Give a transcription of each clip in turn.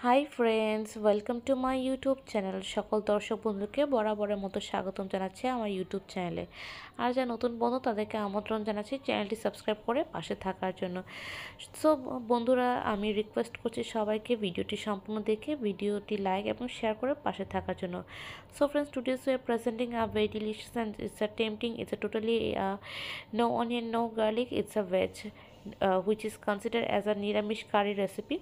Hi friends, welcome to my YouTube channel. সকল দর্শক বন্ধুকে বরাবরের মতো স্বাগতম জানাচ্ছি আমার ইউটিউব চ্যানেলে। আর যা নতুন বন্ধু তাদেরকে আমন্ত্রণ জানাচ্ছি চ্যানেলটি সাবস্ক্রাইব করে পাশে থাকার জন্য। সো বন্ধুরা, আমি রিকোয়েস্ট করছি সবাইকে ভিডিওটি সম্পূর্ণ দেখে ভিডিওটি লাইক এবং শেয়ার করে পাশে থাকার জন্য। So friends, today's we are presenting a very delicious and it's a tempting, it's a totally no onion, no garlic, it's a veg which is considered as a নিরামিষ কারি রেসিপি।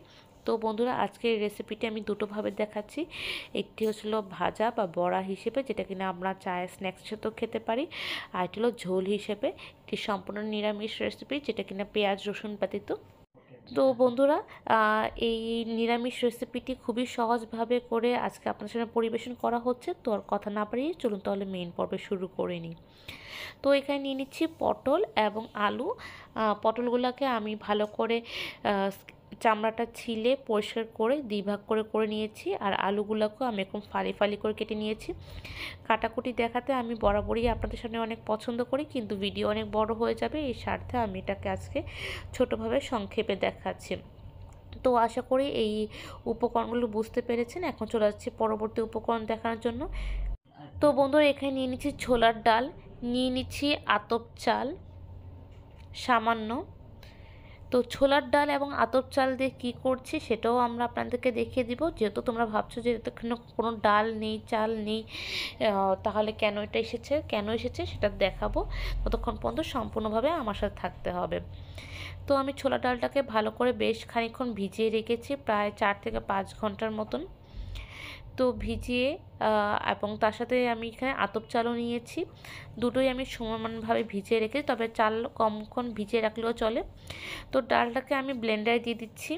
তো বন্ধুরা, আজকের এই রেসিপিটি আমি দুটোভাবে দেখাচ্ছি। একটি হচ্ছিল ভাজা বা বড়া হিসেবে, যেটা কিনা আমরা চায়ের স্ন্যাক্সের সাথেও খেতে পারি। আর একটি হলো ঝোল হিসেবে, একটি সম্পূর্ণ নিরামিষ রেসিপি যেটা কিনা পেঁয়াজ রসুন ব্যতীত। তো বন্ধুরা, এই নিরামিষ রেসিপিটি খুবই সহজভাবে করে আজকে আপনার সামনে পরিবেশন করা হচ্ছে। তো আর কথা না বাড়িয়ে চলুন তাহলে মেইন পর্বে শুরু করে নিই। তো এখানে নিয়ে নিচ্ছি পটল এবং আলু। পটলগুলোকে আমি ভালো করে চামড়াটা ছিলে পরিষ্কার করে দুই ভাগ করে নিয়েছি। আর আলুগুলোকেও আমি এরকম ফালি ফালি করে কেটে নিয়েছি। কাটাকুটি দেখাতে আমি বরাবরই আপনাদের সামনে অনেক পছন্দ করি, কিন্তু ভিডিও অনেক বড় হয়ে যাবে, এই স্বার্থে আমি এটাকে আজকে ছোটোভাবে সংক্ষেপে দেখাচ্ছি। তো আশা করি এই উপকরণগুলো বুঝতে পেরেছেন। এখন চলে যাচ্ছি পরবর্তী উপকরণ দেখানোর জন্য। তো বন্ধুরা, এখানে নিয়ে নিচ্ছি ছোলার ডাল, নিয়ে নিচ্ছি আতপ চাল সামান্য। তো ছোলার ডাল এবং আতপ চাল দিয়ে কী করছি সেটাও আমরা আপনাদেরকে দেখিয়ে দিব। যেহেতু তোমরা ভাবছো যে এতক্ষণে কোনো ডাল নেই, চাল নেই, তাহলে কেন এটা এসেছে সেটা দেখাবো। ততক্ষণ পর্যন্ত সম্পূর্ণভাবে আমার সাথে থাকতে হবে। তো আমি ছোলা ডালটাকে ভালো করে বেশ খানিকক্ষণ ভিজিয়ে রেখেছি, প্রায় 4 থেকে 5 ঘন্টার মতন। তো ভিজিয়ে এবং তার সাথে আমি এখানে আতপ চালও নিয়েছি। দুটোই আমি সমানভাবে ভিজিয়ে রেখেছি, তবে চাল কমক্ষণ ভিজিয়ে রাখলেও চলে। তো ডালটাকে আমি ব্লেন্ডারে দিয়ে দিচ্ছি।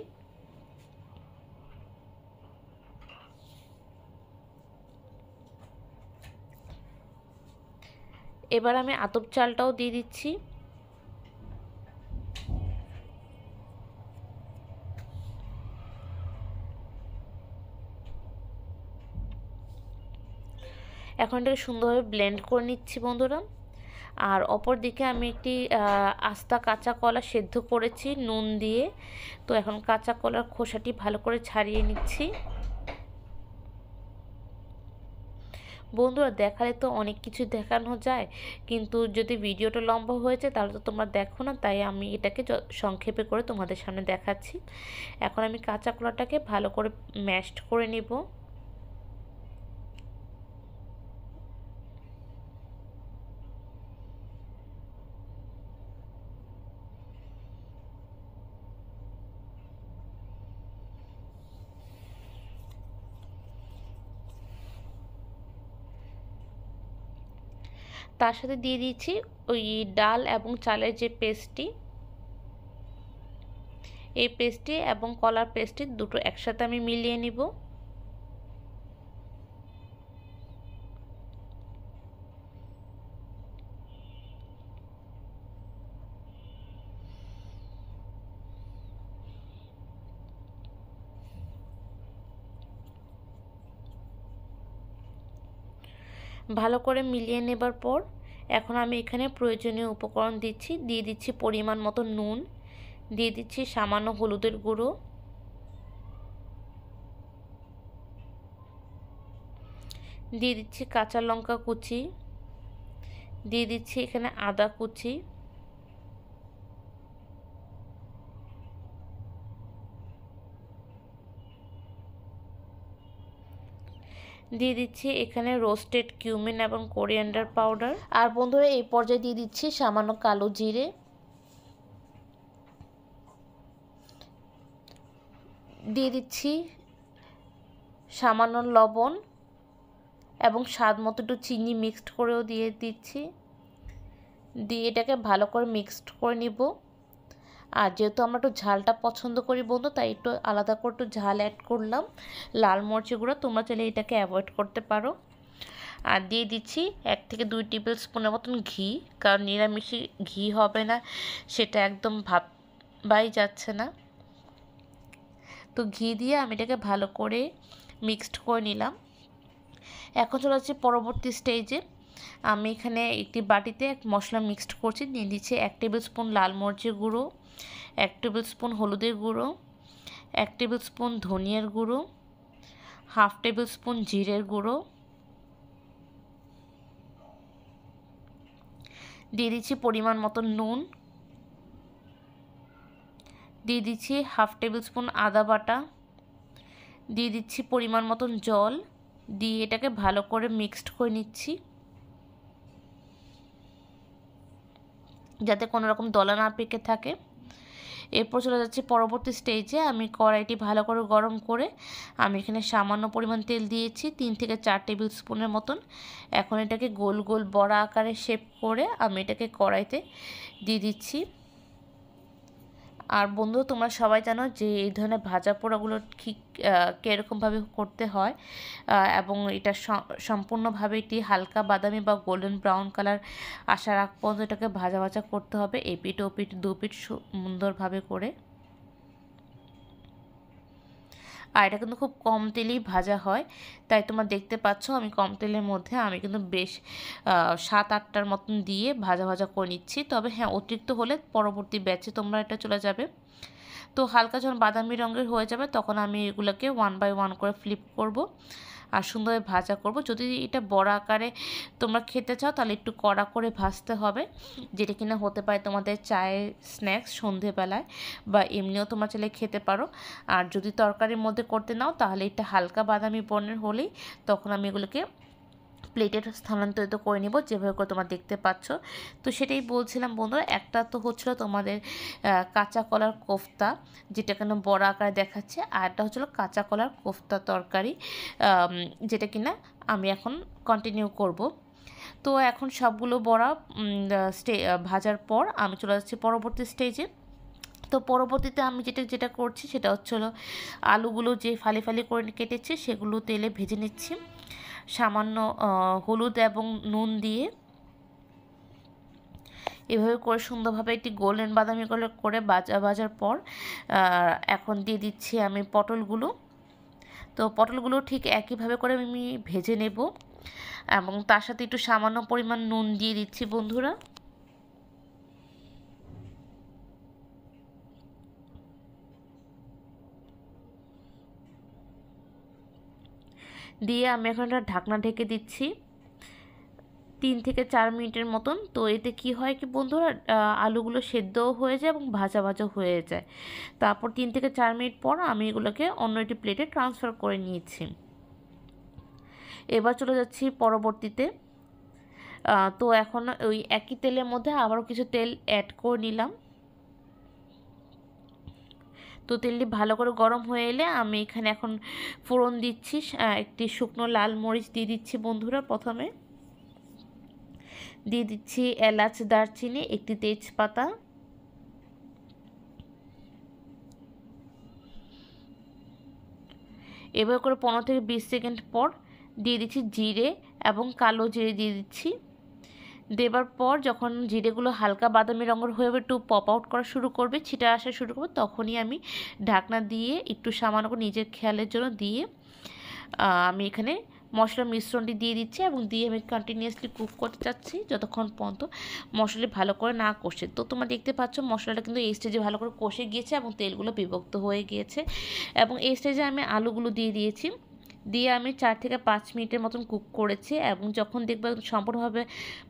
এবার আমি আতপ চালটাও দিয়ে দিচ্ছি। এখন এটাকে সুন্দরভাবে ব্লেন্ড করে নিচ্ছি বন্ধুরা। আর অপর দিকে আমি একটি আস্তা কাঁচা কলা সেদ্ধ করেছি নুন দিয়ে। তো এখন কাঁচা কলার খোসাটি ভালো করে ছাড়িয়ে নিচ্ছি। বন্ধুরা, দেখালে তো অনেক কিছু দেখানো যায়, কিন্তু যদি ভিডিওটা লম্বা হয়েছে তাহলে তো তোমরা দেখো না, তাই আমি এটাকে সংক্ষেপে করে তোমাদের সামনে দেখাচ্ছি। এখন আমি কাঁচা কলাটাকে ভালো করে ম্যাশড করে নিব। তার সাথে দিয়ে দিচ্ছি ওই ডাল এবং চালের যে পেস্টটি, এই পেস্টটি এবং কলার পেস্টটি দুটো একসাথে আমি মিলিয়ে নিব। ভালো করে মিলিয়ে নেবার পর এখন আমি এখানে প্রয়োজনীয় উপকরণ দিয়ে দিচ্ছি পরিমাণ মতো নুন, দিয়ে দিচ্ছি সামান্য হলুদের গুঁড়ো, দিয়ে দিচ্ছি কাঁচা লঙ্কা কুচি, দিয়ে দিচ্ছি এখানে আদা কুচি, দিয়ে দিচ্ছি এখানে রোস্টেড কিউমিন এবং কোরিয়ান্ডার পাউডার। আর বন্ধুরা, এই পর্যায়ে দিয়ে দিচ্ছি সামান্য কালো জিরে, দিয়ে দিচ্ছি সামান্য লবণ এবং স্বাদ মতো একটু চিনি মিক্সড করেও দিয়ে দিচ্ছি। দিয়ে এটাকে ভালো করে মিক্সড করে নিব। আর যেহেতু আমরা একটু ঝালটা পছন্দ করি বন্ধু, তাই একটু আলাদা করে একটু ঝাল অ্যাড করলাম। লাল মরিচের গুঁড়ো তোমরা চাইলে এটাকে অ্যাভয়েড করতে পারো। আর দিয়ে দিচ্ছি 1 থেকে 2 টেবিল স্পুনের মতন ঘি, কারণ নিরামিষে ঘি হবে না সেটা একদম ভাবাই যাচ্ছে না। তো ঘি দিয়ে আমি এটাকে ভালো করে মিক্সড করে নিলাম। এখন চলে যাচ্ছি পরবর্তী স্টেজে। আমি এখানে একটি বাটিতে মশলা মিক্সড করছি। দিয়ে দিচ্ছি 1 টেবিল স্পুন লাল মরিচের গুঁড়ো, 1 টেবিল স্পুন হলুদের গুঁড়ো, 1 টেবিল স্পুন ধনিয়ার গুঁড়ো, 1/2 টেবিল স্পুন জিরের গুঁড়ো, দিয়ে দিচ্ছি পরিমাণ মতো নুন, দিয়ে দিচ্ছি 1/2 টেবিল স্পুন আদা বাটা, দিয়ে দিচ্ছি পরিমাণ মতন জল, দিয়ে এটাকে ভালো করে মিক্সড করে নিচ্ছি যাতে কোনো রকম দলা না পেকে থাকে। এরপর চলে যাচ্ছি পরবর্তী স্টেজে। আমি কড়াইটি ভালো করে গরম করে আমি এখানে সামান্য পরিমাণ তেল দিয়েছি, 3 থেকে 4 টেবিল স্পুনের মতন। এখন এটাকে গোল গোল বড়া আকারে শেপ করে আমি এটাকে কড়াইতে দিয়ে দিচ্ছি। আর বন্ধু, তোমরা সবাই জানো যে এই ধরনের ভাজা পোড়াগুলো ঠিক কীরকমভাবে করতে হয়, এবং এটা সম্পূর্ণভাবে এটি হালকা বাদামি বা গোল্ডেন ব্রাউন কালার আসার আগ পর্যন্ত এটাকে ভাজা ভাজা করতে হবে, এপিঠ ওপিঠ দুপিঠ সুন্দরভাবে করে। আর এটা কিন্তু খুব কম তেলেই ভাজা হয়, তাই তোমরা দেখতে পাচ্ছ আমি কম তেলের মধ্যে আমি কিন্তু বেশ 7-8টার মতন দিয়ে ভাজা ভাজা করে নিচ্ছি। তবে হ্যাঁ, অতিরিক্ত হলে পরবর্তী ব্যাচে তোমরা এটা চলে যাবে। তো হালকা যখন বাদামি রঙের হয়ে যাবে তখন আমি এগুলোকে 1 বাই 1 করে ফ্লিপ করব আর সুন্দরভাবে ভাজা করব। যদি এটা বড় আকারে তোমরা খেতে চাও তাহলে একটু কড়া করে ভাজতে হবে, যেটা কিনা হতে পারে তোমাদের চায়ের স্ন্যাক্স সন্ধেবেলায়, বা এমনিও তোমরা চাইলে খেতে পারো। আর যদি তরকারির মধ্যে করতে নাও তাহলে এটা হালকা বাদামি বর্ণের হলেই তখন আমি এগুলোকে প্লেটে স্থানান্তরিত করে নিব, যেভাবে করে তোমরা দেখতে পাচ্ছ। তো সেটাই বলছিলাম বন্ধুরা, একটা তো হচ্ছিল তোমাদের কাঁচা কলার কোফতা, যেটা কেন বড় আকারে দেখাচ্ছে, আর একটা হচ্ছিল কাঁচা কলার কোফতা তরকারি, যেটা কিনা আমি এখন কন্টিনিউ করব। তো এখন সবগুলো বড়া ভাজার পর আমি চলে যাচ্ছি পরবর্তী স্টেজে। তো পরবর্তীতে আমি যেটা করছি সেটা হচ্ছিলো আলুগুলো যে ফালি ফালি করে কেটেছি সেগুলো তেলে ভেজে নিচ্ছি সামান্য হলুদ এবং নুন দিয়ে। এভাবে করে সুন্দরভাবে একটি গোল্ডেন বাদামি করে ভাজার পর এখন দিয়ে দিচ্ছি আমি পটলগুলো। তো পটলগুলো ঠিক একইভাবে করে আমি ভেজে নেব এবং তার সাথে একটু সামান্য পরিমাণ নুন দিয়ে দিচ্ছি বন্ধুরা। দিয়ে আমি এখন একটা ঢাকনা ঢেকে দিচ্ছি 3 থেকে 4 মিনিটের মতন। তো এতে কি হয় কি বন্ধুরা, আলুগুলো সেদ্ধও হয়ে যায় এবং ভাজা ভাজা হয়ে যায়। তারপর 3 থেকে 4 মিনিট পর আমি এগুলোকে অন্য একটি প্লেটে ট্রান্সফার করে নিয়েছি। এবার চলে যাচ্ছি পরবর্তীতে। তো এখন ওই একই তেলের মধ্যে আবারও কিছু তেল অ্যাড করে নিলাম। তো তেলটি ভালো করে গরম হয়ে এলে আমি এখানে এখন ফোড়ন দিচ্ছি, একটি শুকনো লাল মরিচ দিয়ে দিচ্ছি বন্ধুরা। প্রথমে দিয়ে দিচ্ছি এলাচ, দারচিনি, একটি তেজপাতা, এবার করে 15 থেকে 20 সেকেন্ড পর দিয়ে দিচ্ছি জিরে এবং কালো জিরে দিয়ে দিচ্ছি। দেবার পর যখন জিরেগুলো হালকা বাদামি রঙের হয়ে একটু পপ আউট করা শুরু করবে, ছিটা আসা শুরু করবে, তখনই আমি ঢাকনা দিয়ে একটু সামান্য করে নিজের খেয়ালের জন্য দিয়ে আমি এখানে মশলার মিশ্রণটি দিয়ে দিচ্ছি এবং দিয়ে আমি কন্টিনিউয়াসলি কুক করতে চাচ্ছি যতক্ষণ পর্যন্ত মশলা ভালো করে না কষে। তো তোমরা দেখতে পাচ্ছ মশলাটা কিন্তু এই স্টেজে ভালো করে কষে গিয়েছে এবং তেলগুলো বিভক্ত হয়ে গিয়েছে, এবং এই স্টেজে আমি আলুগুলো দিয়ে দিয়েছি। দিয়ে আমি 4 থেকে 5 মিনিটের মতন কুক করেছি, এবং যখন দেখবো সম্পূর্ণভাবে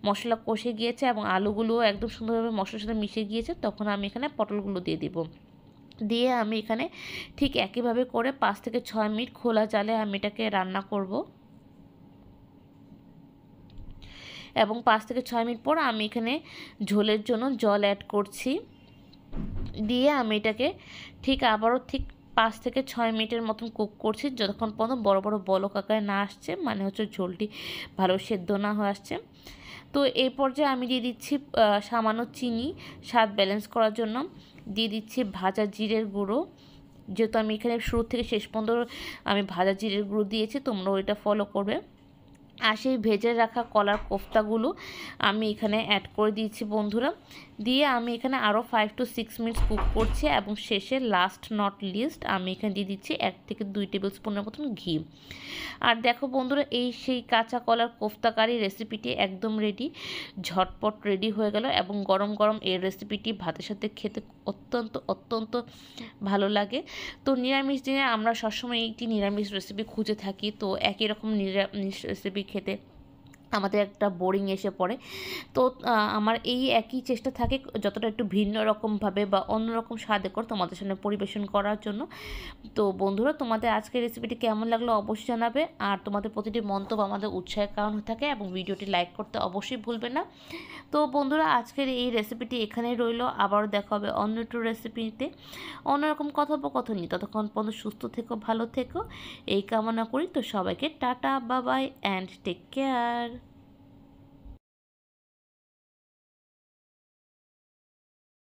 মশলা কষে গিয়েছে এবং আলুগুলোও একদম সুন্দরভাবে মশলার সাথে মিশে গিয়েছে, তখন আমি এখানে পটলগুলো দিয়ে দিব। দিয়ে আমি এখানে ঠিক একইভাবে করে 5 থেকে 6 মিনিট খোলা জালে আমি এটাকে রান্না করব, এবং 5 থেকে 6 মিনিট পর আমি এখানে ঝোলের জন্য জল অ্যাড করছি। দিয়ে আমি এটাকে ঠিক আবারও 5 থেকে 6 মিনিটের মতন কুক করছি, যতক্ষণ পর্যন্ত বড় বড় বলক আকারে না আসছে, মানে হচ্ছে ঝোলটি ভালো সেদ্ধ না হয়ে আসছে। তো এই পর্যায়ে আমি দিয়ে দিচ্ছি সামান্য চিনি স্বাদ ব্যালেন্স করার জন্য, দিয়ে দিচ্ছি ভাজা জিরের গুঁড়ো। যেহেতু আমি এখানে শুরু থেকে শেষ পর্যন্ত আমি ভাজা জিরের গুঁড়ো দিয়েছি, তোমরা ওইটা ফলো করবে। আর সেই ভেজে রাখা কলার কোফতাগুলো আমি এখানে অ্যাড করে দিয়েছি বন্ধুরা। দিয়ে আমি এখানে আরও 5 to 6 মিনিটস কুক করছি, এবং শেষে লাস্ট নট লিস্ট আমি এখানে দিয়ে দিচ্ছি 1 থেকে 2 টেবিল স্পুনের মতন ঘি। আর দেখো বন্ধুরা, এই সেই কাঁচা কলার কোফতা কারি রেসিপিটি একদম রেডি, ঝটপট রেডি হয়ে গেল, এবং গরম গরম এই রেসিপিটি ভাতের সাথে খেতে অত্যন্ত অত্যন্ত ভালো লাগে। তো নিরামিষ দিনে আমরা সবসময় একটি নিরামিষ রেসিপি খুঁজে থাকি, তো একই রকম নিরামিষ রেসিপি খেতে আমাদের একটা বোরিং এসে পড়ে। তো আমার এই একই চেষ্টা থাকে যতটা একটু ভিন্ন রকমভাবে বা অন্যরকম স্বাদে করে তোমাদের সামনে পরিবেশন করার জন্য। তো বন্ধুরা, তোমাদের আজকের রেসিপিটি কেমন লাগলো অবশ্যই জানাবে, আর তোমাদের প্রতিটি মন্তব্য আমাদের উৎসাহের কারণ হয়ে থাকে, এবং ভিডিওটি লাইক করতে অবশ্যই ভুলবে না। তো বন্ধুরা, আজকের এই রেসিপিটি এখানেই রইলো, আবারও দেখা হবে অন্য একটু রেসিপিতে অন্যরকম কথোপকথন নিয়ে। ততক্ষণ পর্যন্ত সুস্থ থেকো, ভালো থেকো এই কামনা করি। তো সবাইকে tata, bye bye and take care.